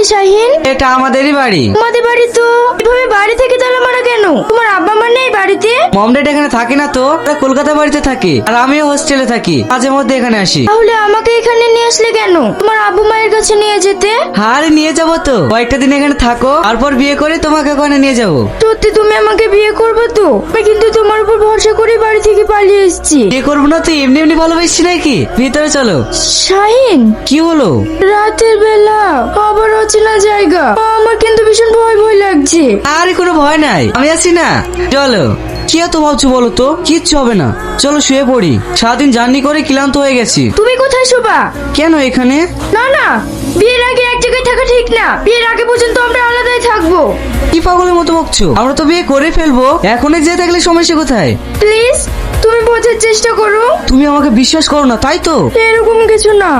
শাহিন? এটা আমাদেরই বাড়ি। আমাদের বাড়ি তো। এভাবে বাড়ি থেকে তালা মারা কেন? তোমার আব্বা মা নেই বাড়িতে? মম ড্যাড এখানে থাকে না তো, ওরা কলকাতা বাড়িতে থাকে আর আমিও হোস্টেলে থাকি, মাঝে মধ্যে এখানে আসি। তাহলে আমাকে এখানে নিয়ে আসলে কেন? তোমার আব্বু মায়ের কাছে নিয়ে যেতে। আরে নিয়ে যাবো তো, কয়েকটা দিন এখানে থাকো, তারপর বিয়ে করে তোমাকে ওখানে নিয়ে যাবো। সত্যি তুমি আমাকে বিয়ে করবে তো? আমি কিন্তু তোমার উপর ভরসা করে বাড়ি থেকে পালিয়ে এসেছি। বিয়ে করবো না তো এমনি এমনি ভালোবাসছি নাকি? ভিতরে চলো। শাহিন, কি হলো? রাতের বেলা আবার অচেনা জায়গা, আমার কিন্তু ভীষণ ভয় ভয় লাগছে। আরে কোনো ভয় নাই, আমি আছি না, চলো। কি এত ভাবছো বলো তো? কিচ্ছু হবে না, চলো শুয়ে পড়ি, সারাদিন জার্নি করে ক্লান্ত হয়ে গেছি। তুমি কোথায় শোবা? কেন এখানে? না না, বিয়ের আগে এক জায়গায় থাকা ঠিক না। বিয়ের আগে পর্যন্ত আমরা আলাদাই থাকবো। কি পাগলের মতো বকছো? আমরা তো বিয়ে করে ফেলবো, এখনই যেয়ে থাকলে সমস্যা কোথায়? প্লিজ তুমি বোঝার চেষ্টা করো। তুমি আমাকে বিশ্বাস করো না তাই তো? এরকম কিছু না।